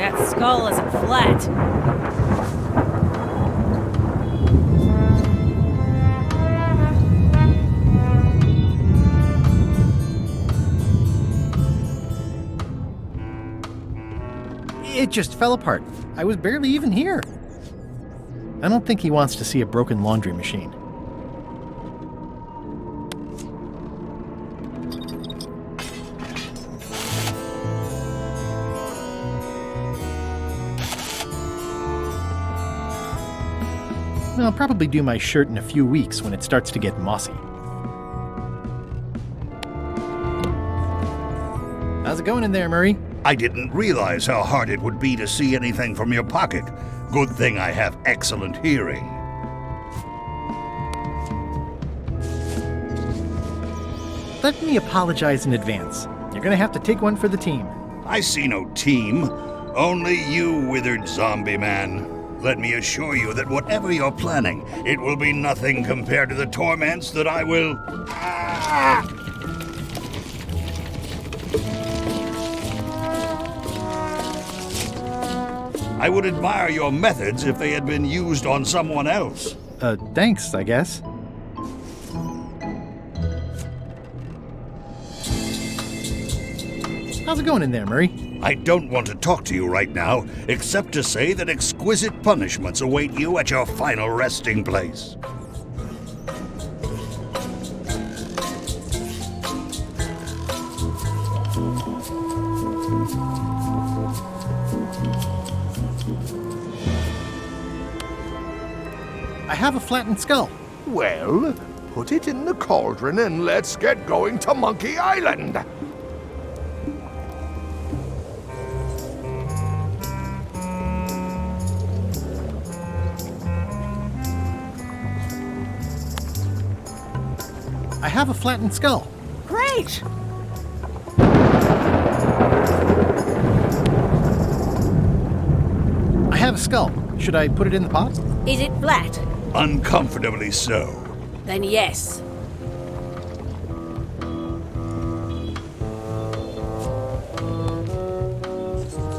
That skull isn't flat. It just fell apart. I was barely even here. I don't think he wants to see a broken laundry machine. I'll probably do my shirt in a few weeks when it starts to get mossy. How's it going in there, Murray? I didn't realize how hard it would be to see anything from your pocket. Good thing I have excellent hearing. Let me apologize in advance. You're gonna have to take one for the team. I see no team. Only you, withered zombie man. Let me assure you that whatever you're planning, it will be nothing compared to the torments that I will... I would admire your methods if they had been used on someone else. Thanks, I guess. How's it going in there, Murray? I don't want to talk to you right now, except to say that exquisite punishments await you at your final resting place. I have a flattened skull. Well, put it in the cauldron and let's get going to Monkey Island. I have a flattened skull. Great! I have a skull. Should I put it in the pot? Is it flat? Uncomfortably so. Then yes.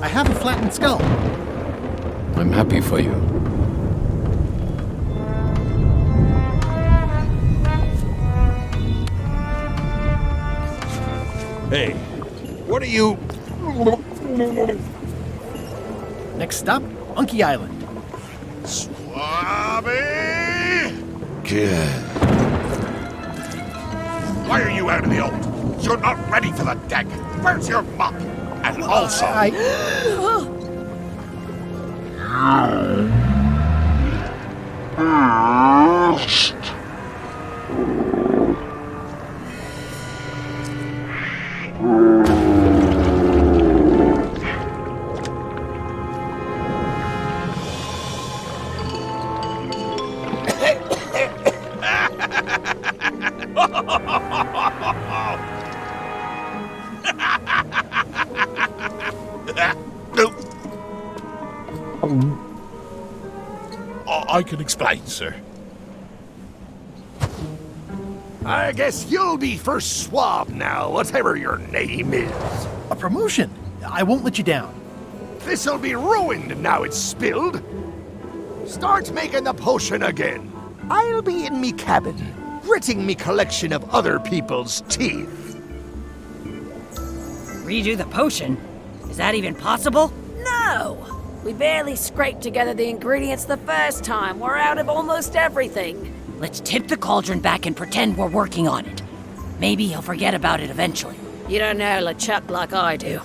I have a flattened skull. I'm happy for you. Hey, what are you... Next stop, Monkey Island. Swabby! Good. Why are you out of the old? You're not ready for the deck. Where's your mop? And also... I can explain, sir. I guess you'll be first swab now, whatever your name is. A promotion. I won't let you down. This'll be ruined now it's spilled. Start making the potion again. I'll be in me cabin, gritting me collection of other people's teeth. Redo the potion? Is that even possible? No! We barely scraped together the ingredients the first time. We're out of almost everything. Let's tip the cauldron back and pretend we're working on it. Maybe he'll forget about it eventually. You don't know LeChuck like I do.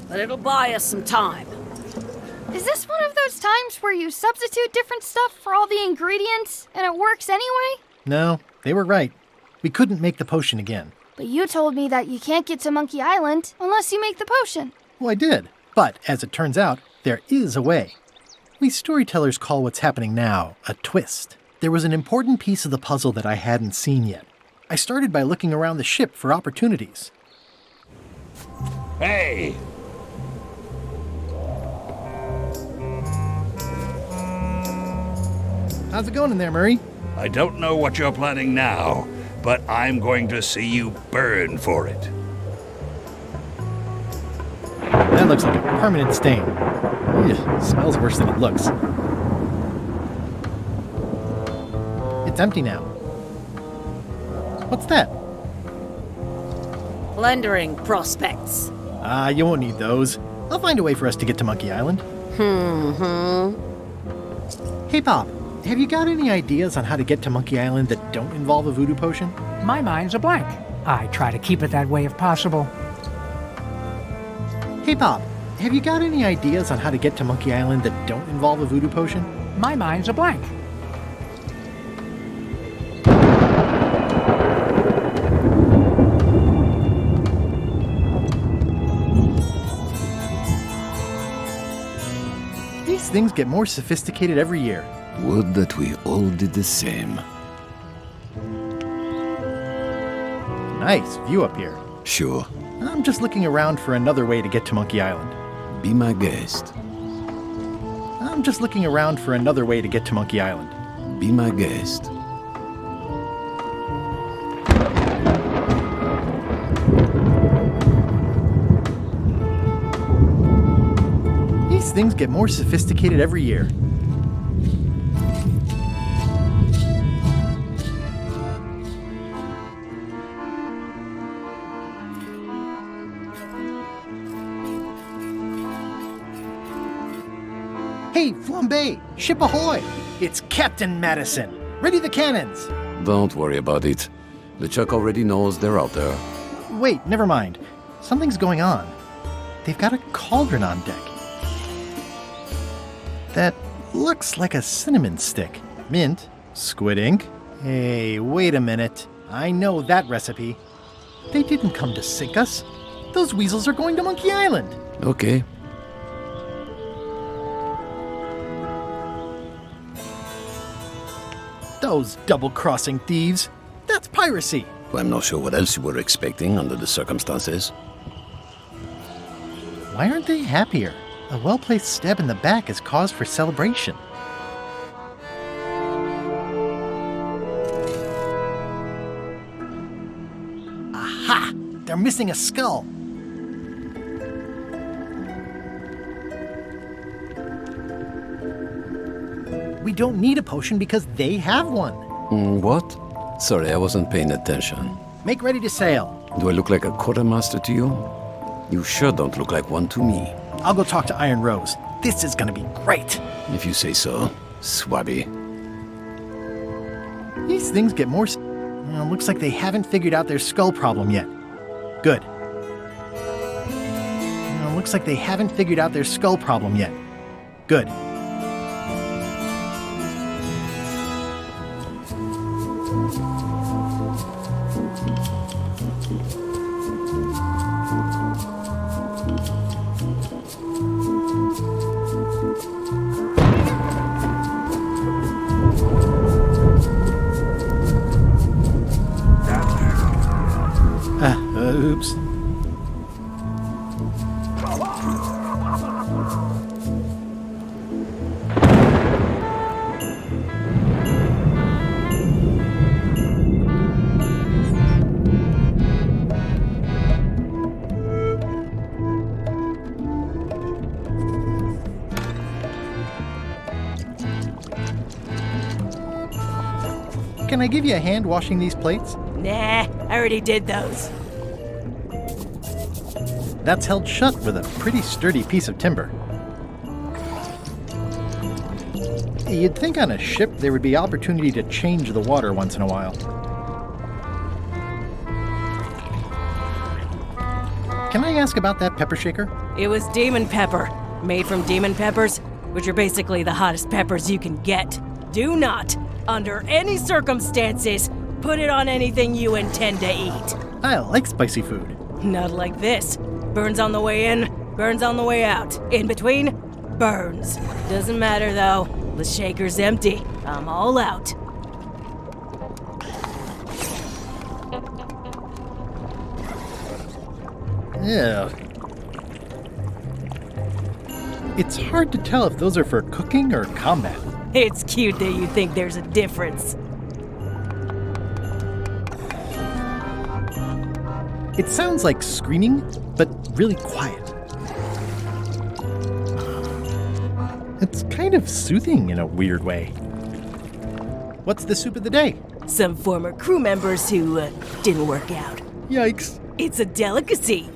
But it'll buy us some time. Is this one of those times where you substitute different stuff for all the ingredients and it works anyway? No, they were right. We couldn't make the potion again. But you told me that you can't get to Monkey Island unless you make the potion. Well, I did. But as it turns out, there is a way. We storytellers call what's happening now a twist. There was an important piece of the puzzle that I hadn't seen yet. I started by looking around the ship for opportunities. Hey! How's it going in there, Murray? I don't know what you're planning now, but I'm going to see you burn for it. That looks like a permanent stain. Ugh, smells worse than it looks. It's empty now. What's that? Plundering prospects. You won't need those. I'll find a way for us to get to Monkey Island. Hey, Bob, have you got any ideas on how to get to Monkey Island that don't involve a voodoo potion? My mind's a blank. I try to keep it that way if possible. Hey, Bob, have you got any ideas on how to get to Monkey Island that don't involve a voodoo potion? My mind's a blank. These things get more sophisticated every year. Would that we all did the same. Nice view up here. Sure. I'm just looking around for another way to get to Monkey Island. Be my guest. I'm just looking around for another way to get to Monkey Island. Be my guest. These things get more sophisticated every year. Hey, Flambe! Ship ahoy! It's Captain Madison! Ready the cannons! Don't worry about it. The Chuck already knows they're out there. Wait, never mind. Something's going on. They've got a cauldron on deck. That looks like a cinnamon stick. Mint, squid ink. Hey, wait a minute. I know that recipe. They didn't come to sink us. Those weasels are going to Monkey Island. Okay. Those double-crossing thieves. That's piracy. I'm not sure what else you were expecting under the circumstances. Why aren't they happier? A well-placed stab in the back is cause for celebration. Aha! They're missing a skull. We don't need a potion because they have one. What? Sorry, I wasn't paying attention. Make ready to sail. Do I look like a quartermaster to you? You sure don't look like one to me. I'll go talk to Iron Rose. This is gonna be great. If you say so, Swabby. These things get more... looks like they haven't figured out their skull problem yet. Good. Looks like they haven't figured out their skull problem yet. Good. Oops. Can I give you a hand washing these plates? Nah, I already did those. That's held shut with a pretty sturdy piece of timber. You'd think on a ship there would be opportunity to change the water once in a while. Can I ask about that pepper shaker? It was demon pepper, made from demon peppers, which are basically the hottest peppers you can get. Do not, under any circumstances, put it on anything you intend to eat. I like spicy food. Not like this. Burns on the way in, burns on the way out. In between, burns. Doesn't matter though. The shaker's empty. I'm all out. Yeah. It's hard to tell if those are for cooking or combat. It's cute that you think there's a difference. It sounds like screaming, but really quiet. It's kind of soothing in a weird way. What's the soup of the day? Some former crew members who didn't work out. Yikes. It's a delicacy.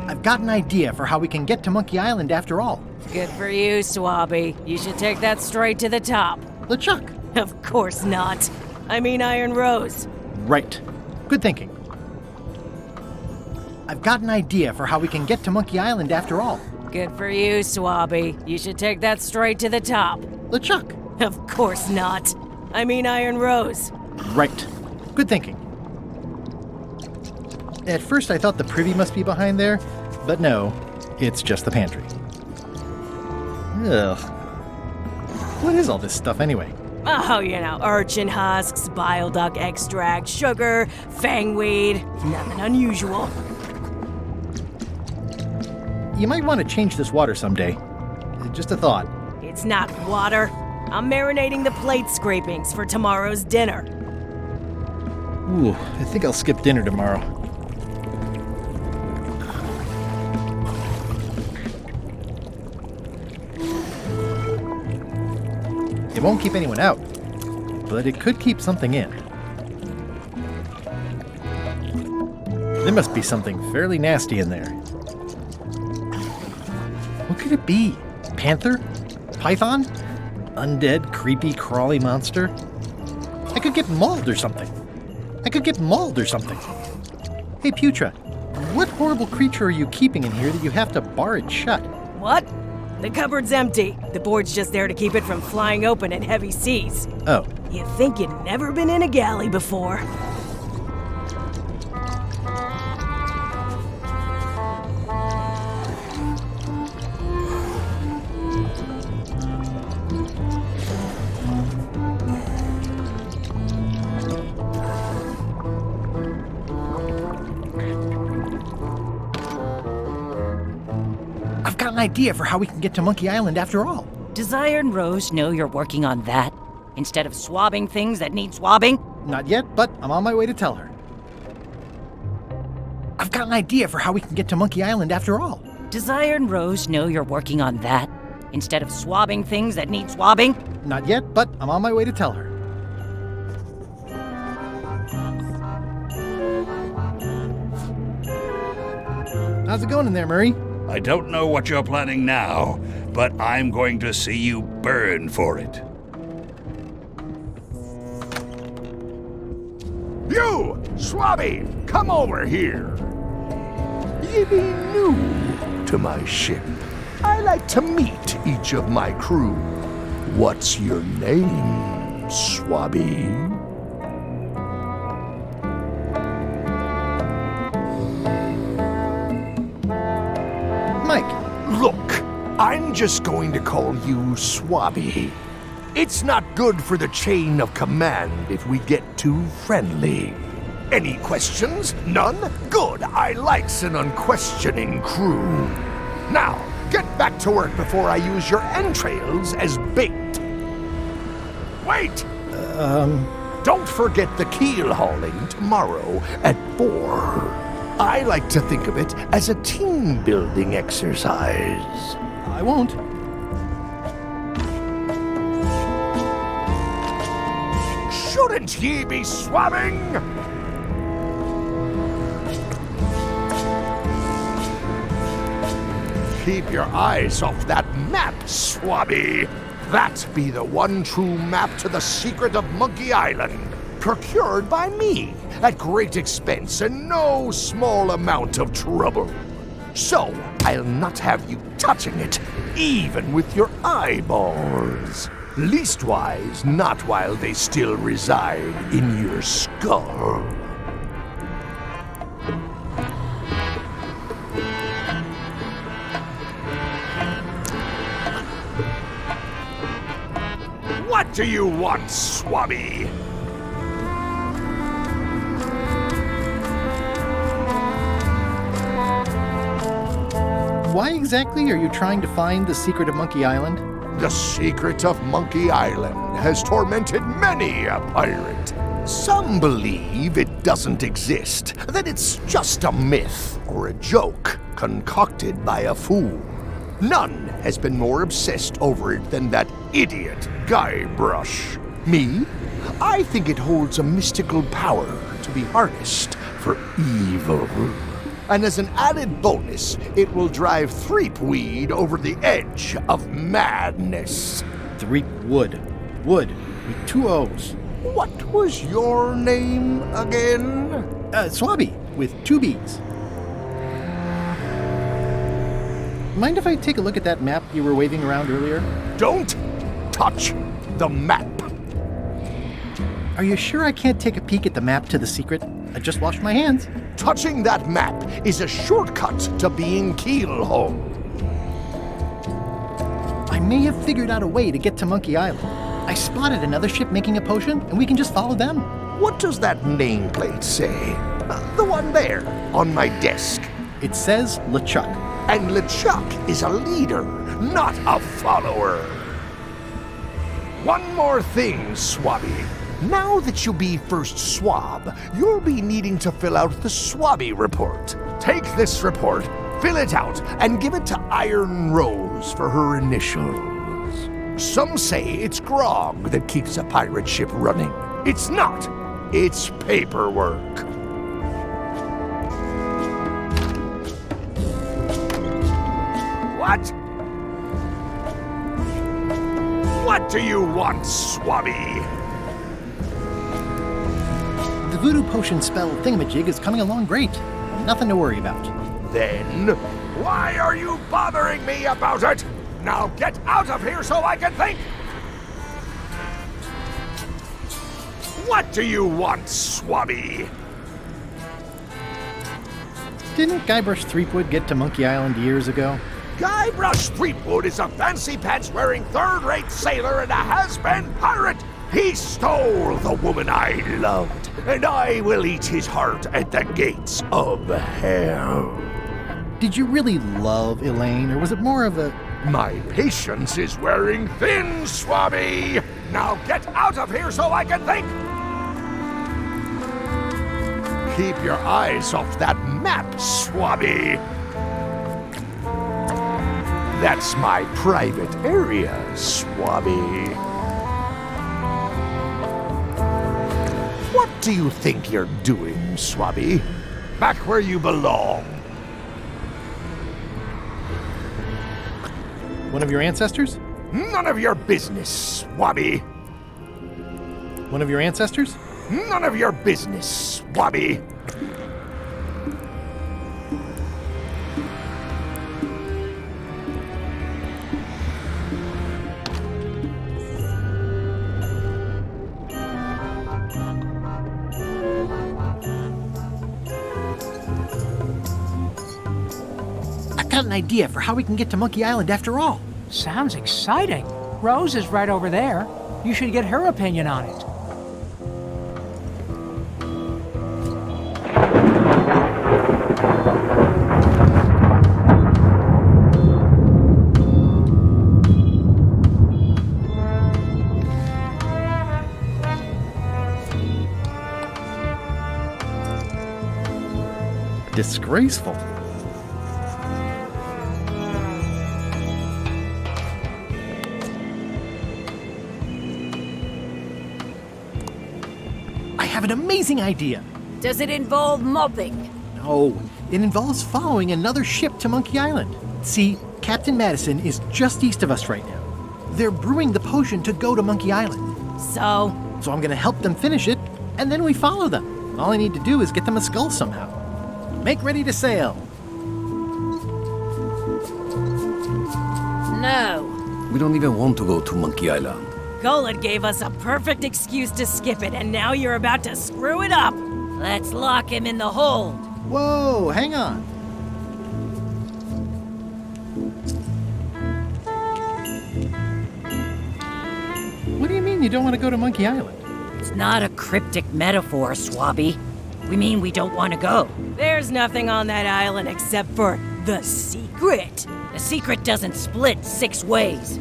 I've got an idea for how we can get to Monkey Island after all. Good for you, Swabby. You should take that straight to the top. LeChuck. Of course not. I mean Iron Rose. Right. Good thinking. I've got an idea for how we can get to Monkey Island after all. Good for you, Swabby. You should take that straight to the top. LeChuck. Of course not. I mean Iron Rose. Right. Good thinking. At first I thought the privy must be behind there, but no, it's just the pantry. Ugh. What is all this stuff anyway? Oh, urchin husks, bile duck extract, sugar, fangweed. Nothing unusual. You might want to change this water someday. Just a thought. It's not water. I'm marinating the plate scrapings for tomorrow's dinner. Ooh, I think I'll skip dinner tomorrow. It won't keep anyone out, but it could keep something in. There must be something fairly nasty in there. What could it be? Panther? Python? Undead, creepy, crawly monster? I could get mauled or something. Hey, Putra, what horrible creature are you keeping in here that you have to bar it shut? What? The cupboard's empty. The board's just there to keep it from flying open in heavy seas. Oh, You think you'd never been in a galley before. I've got an idea for how we can get to Monkey Island after all. Does Iron Rose know you're working on that? Instead of swabbing things that need swabbing? Not yet, but I'm on my way to tell her. I've got an idea for how we can get to Monkey Island after all. Does Iron Rose know you're working on that? Instead of swabbing things that need swabbing? Not yet, but I'm on my way to tell her. How's it going in there, Murray? I don't know what you're planning now, but I'm going to see you burn for it. You, Swabby, come over here. Ye be new to my ship. I like to meet each of my crew. What's your name, Swabby? Mike. Look, I'm just going to call you Swabby. It's not good for the chain of command if we get too friendly. Any questions? None? Good. I likes an unquestioning crew. Now, get back to work before I use your entrails as bait. Wait! Don't forget the keel hauling tomorrow at 4. I like to think of it as a team-building exercise. I won't. Shouldn't ye be swabbing? Keep your eyes off that map, Swabby. That be the one true map to the secret of Monkey Island, procured by me at great expense and no small amount of trouble. So, I'll not have you touching it, even with your eyeballs. Leastwise, not while they still reside in your skull. What do you want, Swabby? Why exactly are you trying to find the secret of Monkey Island? The secret of Monkey Island has tormented many a pirate. Some believe it doesn't exist, that it's just a myth or a joke concocted by a fool. None has been more obsessed over it than that idiot Guybrush. Me? I think it holds a mystical power to be harnessed for evil. And as an added bonus, it will drive Threepweed over the edge of madness. Threepwood. Wood, with 2 O's. What was your name again? Swabby, with 2 B's. Mind if I take a look at that map you were waving around earlier? Don't touch the map. Are you sure I can't take a peek at the map to the secret? I just washed my hands. Touching that map is a shortcut to being Keelhome. I may have figured out a way to get to Monkey Island. I spotted another ship making a potion, and we can just follow them. What does that nameplate say? The one there, on my desk. It says LeChuck. And LeChuck is a leader, not a follower. One more thing, Swabby. Now that you be first swab, you'll be needing to fill out the Swabby report. Take this report, fill it out, and give it to Iron Rose for her initials. Some say it's grog that keeps a pirate ship running. It's not. It's paperwork. What? What do you want, Swabby? The voodoo potion spell thingamajig is coming along great. Nothing to worry about. Then, why are you bothering me about it? Now get out of here so I can think! What do you want, Swabby? Didn't Guybrush Threepwood get to Monkey Island years ago? Guybrush Threepwood is a fancy-pants-wearing third-rate sailor and a has-been pirate! He stole the woman I loved, and I will eat his heart at the gates of hell. Did you really love Elaine, or was it more of a... My patience is wearing thin, Swabby! Now get out of here so I can think! Keep your eyes off that map, Swabby! That's my private area, Swabby. What do you think you're doing, Swabby? Back where you belong. One of your ancestors? None of your business, Swabby. One of your ancestors? None of your business, Swabby. I've got an idea for how we can get to Monkey Island after all. Sounds exciting. Rose is right over there. You should get her opinion on it. Disgraceful. I have an amazing idea. Does it involve mobbing? No, it involves following another ship to Monkey Island. See, Captain Madison is just east of us right now. They're brewing the potion to go to Monkey Island. So I'm gonna help them finish it, and then we follow them. All I need to do is get them a skull somehow. Make ready to sail. no. We don't even want to go to Monkey Island. Golan gave us a perfect excuse to skip it, and now you're about to screw it up. Let's lock him in the hold. Whoa, hang on. What do you mean you don't want to go to Monkey Island? It's not a cryptic metaphor, Swabby. We mean we don't want to go. There's nothing on that island except for the secret. The secret doesn't split 6 ways.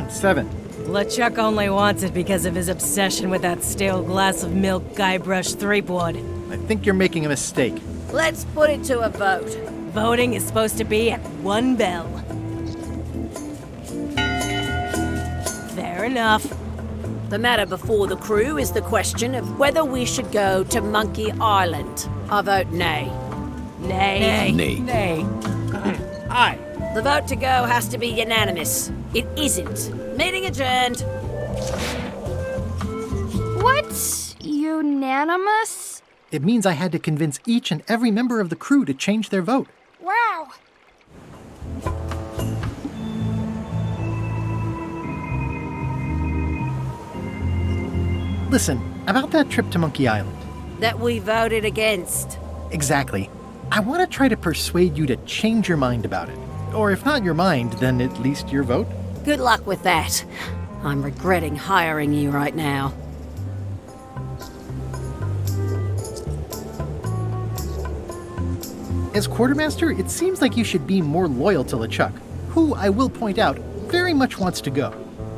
7. LeChuck only wants it because of his obsession with that stale glass of milk Guybrush Threepwood. I think you're making a mistake. Let's put it to a vote. Voting is supposed to be at 1 bell. enough. The matter before the crew is the question of whether we should go to Monkey Island. I vote nay. Nay. Nay. Nay. Aye. The vote to go has to be unanimous. It isn't. Meeting adjourned. What's unanimous? It means I had to convince each and every member of the crew to change their vote. Wow. Listen, about that trip to Monkey Island. That we voted against. Exactly. I want to try to persuade you to change your mind about it. Or if not your mind, then at least your vote. Good luck with that. I'm regretting hiring you right now. As quartermaster, it seems like you should be more loyal to LeChuck, who, I will point out, very much wants to go.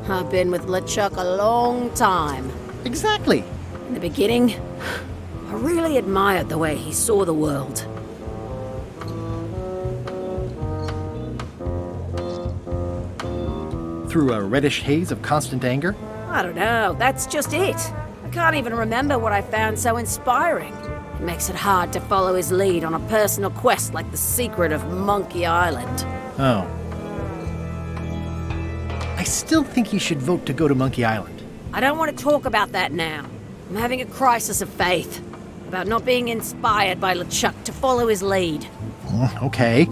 I've been with LeChuck a long time. Exactly. In the beginning, I really admired the way he saw the world. Through a reddish haze of constant anger. I don't know, that's just it. I can't even remember what I found so inspiring. It makes it hard to follow his lead on a personal quest like the secret of Monkey Island. Oh. I still think you should vote to go to Monkey Island. I don't want to talk about that now. I'm having a crisis of faith about not being inspired by LeChuck to follow his lead. Okay.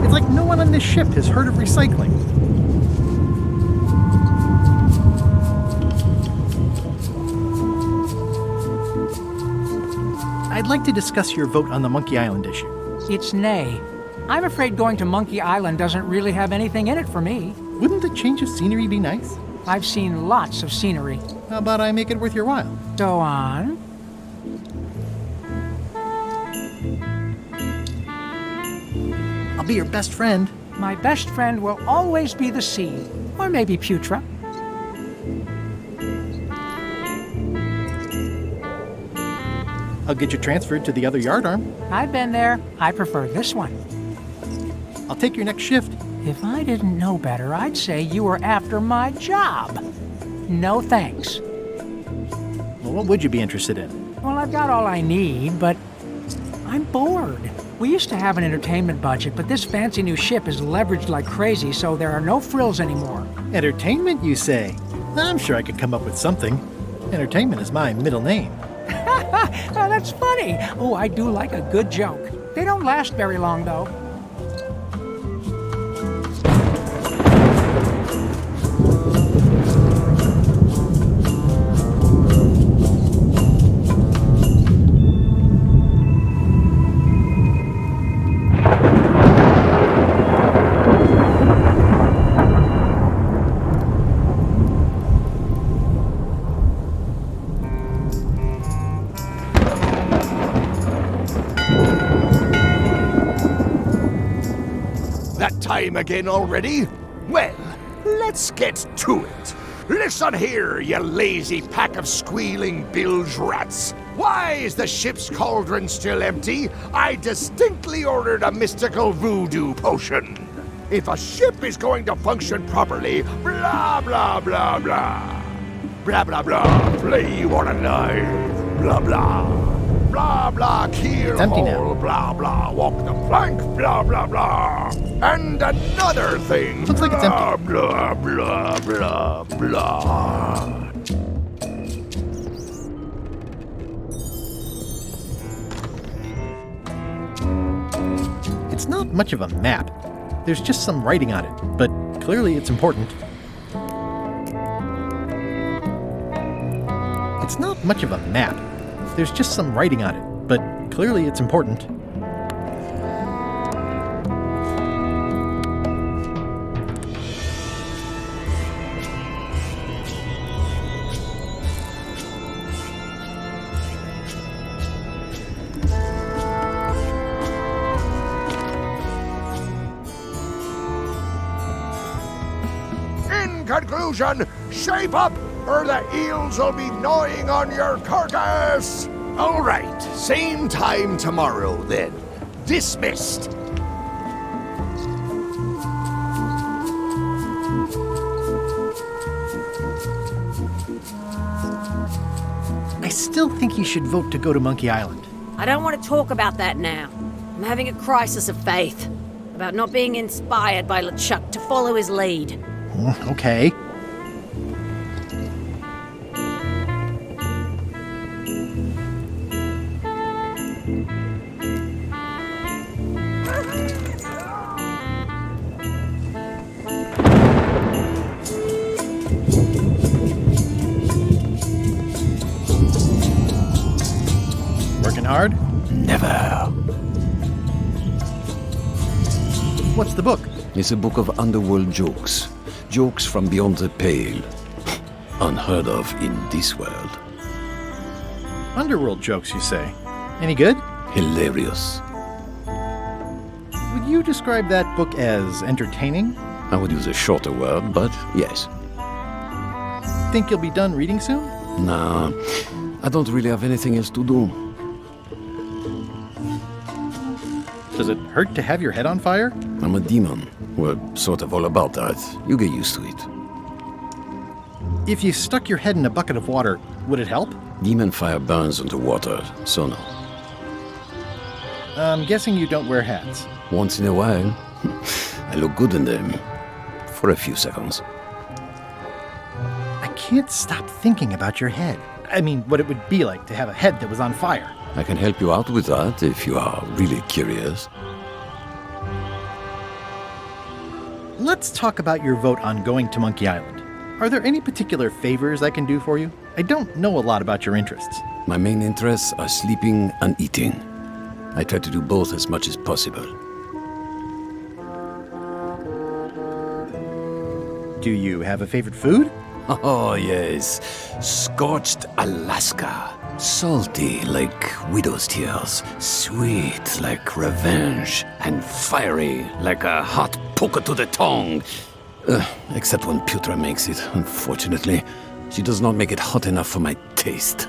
It's like no one on this ship has heard of recycling. I'd like to discuss your vote on the Monkey Island issue. It's nay. I'm afraid going to Monkey Island doesn't really have anything in it for me. Wouldn't a change of scenery be nice? I've seen lots of scenery. How about I make it worth your while? Go on. I'll be your best friend. My best friend will always be the sea. Or maybe Putra. I'll get you transferred to the other yardarm. I've been there. I prefer this one. I'll take your next shift. If I didn't know better, I'd say you were after my job. No thanks. Well, what would you be interested in? Well, I've got all I need, but I'm bored. We used to have an entertainment budget, but this fancy new ship is leveraged like crazy, so there are no frills anymore. Entertainment, you say? I'm sure I could come up with something. Entertainment is my middle name. Oh, that's funny. Oh, I do like a good joke. They don't last very long, though. Time again already? Well, let's get to it. Listen here, you lazy pack of squealing bilge rats. Why is the ship's cauldron still empty? I distinctly ordered a mystical voodoo potion. If a ship is going to function properly, blah, blah, blah, blah. Blah, blah, blah, flay you on a knife. Blah, blah. Blah, blah, keel hole, blah, blah, walk the plank, blah, blah, blah. And another thing. Looks like it's empty. Blah, blah, blah, blah, blah. It's not much of a map. There's just some writing on it, but clearly it's important. It's not much of a map. There's just some writing on it, but clearly it's important. In conclusion, shape up, or the eels will be gnawing on your carcass. All right, same time tomorrow then. dismissed. I still think you should vote to go to Monkey Island. I don't want to talk about that now. I'm having a crisis of faith about not being inspired by LeChuck to follow his lead. Okay. Working hard? Never. What's the book? It's a book of underworld jokes. Jokes from beyond the pale. Unheard of in this world. Underworld jokes, you say? Any good? Hilarious. Would you describe that book as entertaining? I would use a shorter word, but yes. Think you'll be done reading soon? Nah, I don't really have anything else to do. Does it hurt to have your head on fire? I'm a demon. We're sort of all about that. You get used to it. If you stuck your head in a bucket of water, would it help? Demon fire burns underwater, so no. I'm guessing you don't wear hats. Once in a while, I look good in them. For a few seconds. I can't stop thinking about your head. I mean, what it would be like to have a head that was on fire. I can help you out with that if you are really curious. Let's talk about your vote on going to Monkey Island. Are there any particular favors I can do for you? I don't know a lot about your interests. My main interests are sleeping and eating. I try to do both as much as possible. Do you have a favorite food? Oh, yes. Scorched Alaska. Salty like widow's tears. Sweet like revenge. And fiery like a hot poker to the tongue. Except when Putra makes it, unfortunately. She does not make it hot enough for my taste.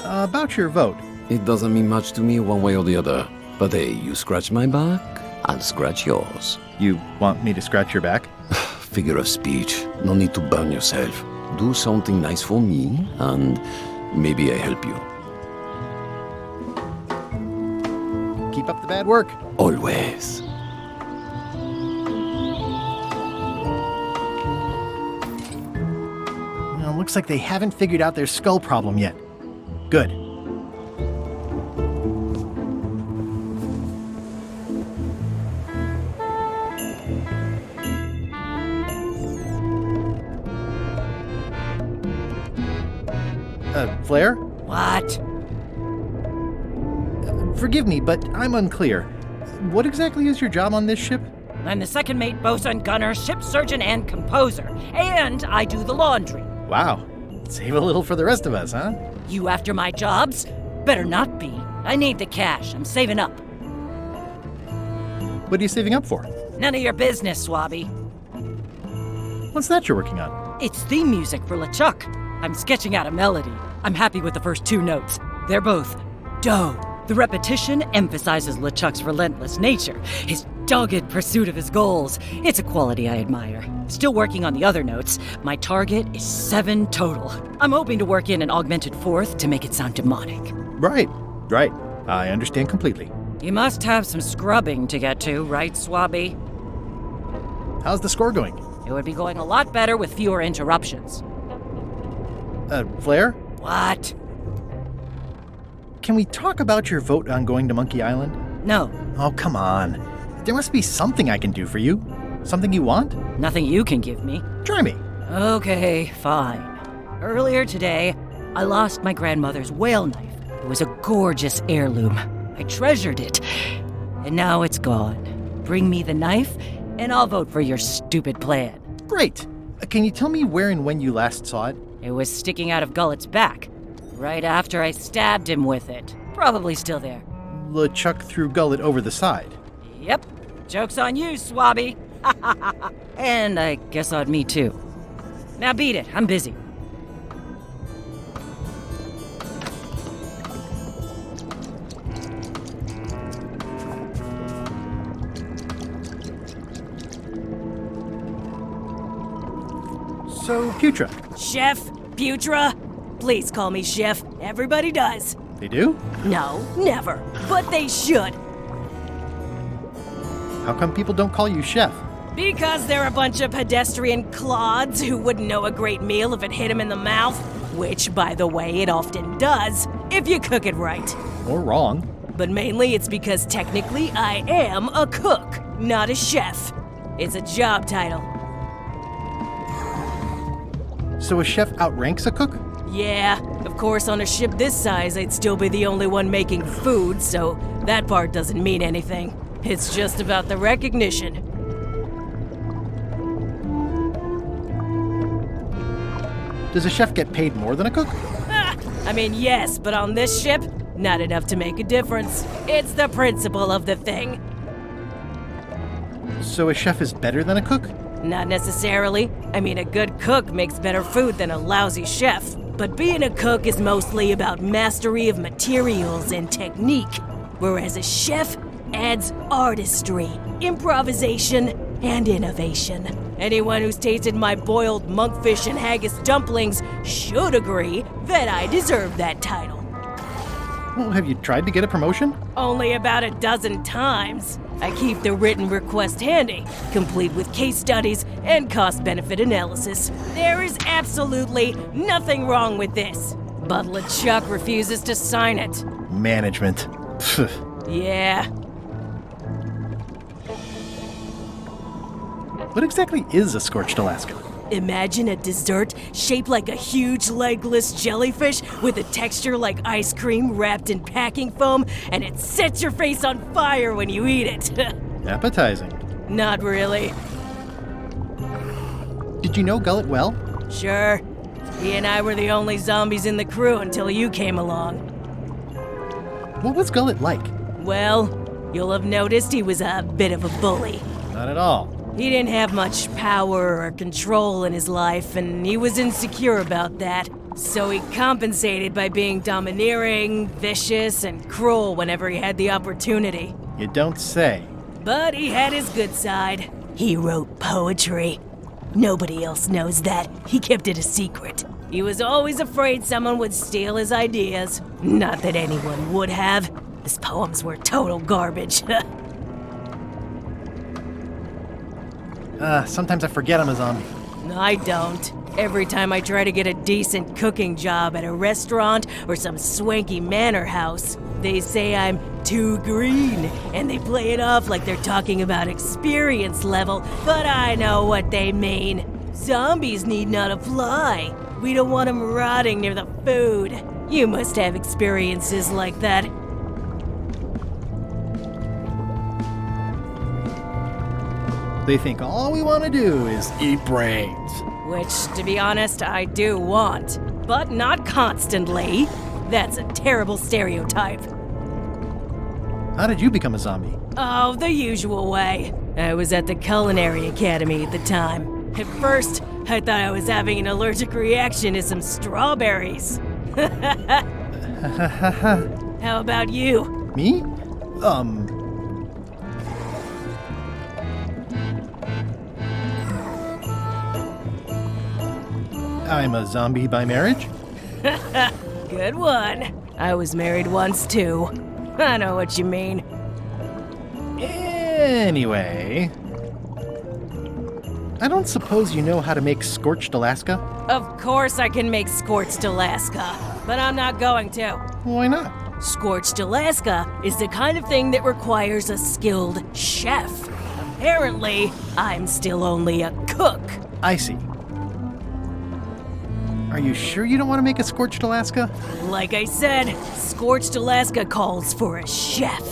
About your vote. It doesn't mean much to me one way or the other. But hey, you scratch my back, I'll scratch yours. You want me to scratch your back? Figure of speech. No need to burn yourself. Do something nice for me, and maybe I help you. Keep up the bad work. Always. Well, looks like they haven't figured out their skull problem yet. Good. Flair? What? Forgive me, but I'm unclear. What exactly is your job on this ship? I'm the second mate, bosun, gunner, ship surgeon, and composer. And I do the laundry. Wow. Save a little for the rest of us, huh? You after my jobs? Better not be. I need the cash. I'm saving up. What are you saving up for? None of your business, Swabby. What's that you're working on? It's theme music for LeChuck. I'm sketching out a melody. I'm happy with the first two notes. They're both do. The repetition emphasizes LeChuck's relentless nature, his dogged pursuit of his goals. It's a quality I admire. Still working on the other notes. My target is 7 total. I'm hoping to work in an augmented fourth to make it sound demonic. Right. I understand completely. You must have some scrubbing to get to, right, Swabby? How's the score going? It would be going a lot better with fewer interruptions. Flair? What? Can we talk about your vote on going to Monkey Island? No. Oh, come on. There must be something I can do for you. Something you want? Nothing you can give me. Try me. Okay, fine. Earlier today, I lost my grandmother's whale knife. It was a gorgeous heirloom. I treasured it. And now it's gone. Bring me the knife, and I'll vote for your stupid plan. Great. Can you tell me where and when you last saw it? It was sticking out of Gullet's back, right after I stabbed him with it. Probably still there. LeChuck threw Gullet over the side. Yep. Joke's on you, Swabby. And I guess on me, too. Now beat it. I'm busy. Putra. Chef, Putra, please call me Chef. Everybody does. They do? No, never. But they should. How come people don't call you Chef? Because they're a bunch of pedestrian clods who wouldn't know a great meal if it hit them in the mouth. Which, by the way, it often does, if you cook it right. Or wrong. But mainly it's because technically I am a cook, not a chef. It's a job title. So a chef outranks a cook? Yeah, of course on a ship this size I'd still be the only one making food, so that part doesn't mean anything. It's just about the recognition. Does a chef get paid more than a cook? I mean, yes, but on this ship, not enough to make a difference. It's the principle of the thing. So a chef is better than a cook? Not necessarily. I mean, a good cook makes better food than a lousy chef. But being a cook is mostly about mastery of materials and technique, whereas a chef adds artistry, improvisation, and innovation. Anyone who's tasted my boiled monkfish and haggis dumplings should agree that I deserve that title. Well, have you tried to get a promotion? Only about a dozen times. I keep the written request handy, complete with case studies and cost-benefit analysis. There is absolutely nothing wrong with this. But LeChuck refuses to sign it. Management. Yeah. What exactly is a scorched Alaska? Imagine a dessert shaped like a huge legless jellyfish with a texture like ice cream wrapped in packing foam, and it sets your face on fire when you eat it. Appetizing. Not really. Did you know Gullet well? Sure. He and I were the only zombies in the crew until you came along. What was Gullet like? Well, you'll have noticed he was a bit of a bully. Not at all. He didn't have much power or control in his life, and he was insecure about that. So he compensated by being domineering, vicious, and cruel whenever he had the opportunity. You don't say. But he had his good side. He wrote poetry. Nobody else knows that. He kept it a secret. He was always afraid someone would steal his ideas. Not that anyone would have. His poems were total garbage. Sometimes I forget I'm a zombie. I don't. Every time I try to get a decent cooking job at a restaurant or some swanky manor house, they say I'm too green, and they play it off like they're talking about experience level, but I know what they mean. Zombies need not a fly. We don't want them rotting near the food. You must have experiences like that. They think all we want to do is eat brains. Which, to be honest, I do want. But not constantly. That's a terrible stereotype. How did you become a zombie? Oh, the usual way. I was at the Culinary Academy at the time. At first, I thought I was having an allergic reaction to some strawberries. How about you? Me? I'm a zombie by marriage? Good one. I was married once, too. I know what you mean. Anyway, I don't suppose you know how to make scorched Alaska? Of course I can make scorched Alaska, but I'm not going to. Why not? Scorched Alaska is the kind of thing that requires a skilled chef. Apparently, I'm still only a cook. I see. Are you sure you don't want to make a scorched Alaska? Like I said, Scorched Alaska calls for a chef.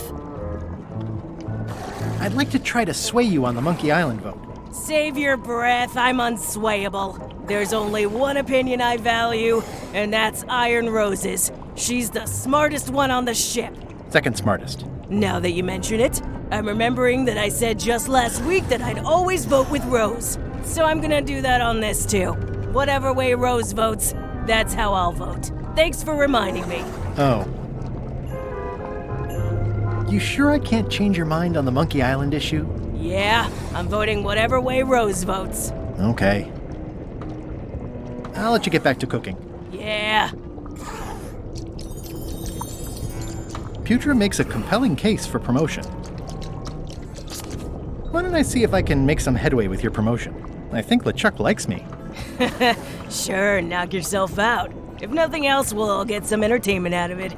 I'd like to try to sway you on the Monkey Island vote. Save your breath, I'm unswayable. There's only one opinion I value, and that's Iron Rose's. She's the smartest one on the ship. Second smartest. Now that you mention it, I'm remembering that I said just last week that I'd always vote with Rose. So I'm gonna do that on this too. Whatever way Rose votes, that's how I'll vote. Thanks for reminding me. Oh. You sure I can't change your mind on the Monkey Island issue? Yeah, I'm voting whatever way Rose votes. Okay. I'll let you get back to cooking. Yeah. Putra makes a compelling case for promotion. Why don't I see if I can make some headway with your promotion? I think LeChuck likes me. Sure, knock yourself out. If nothing else, we'll all get some entertainment out of it.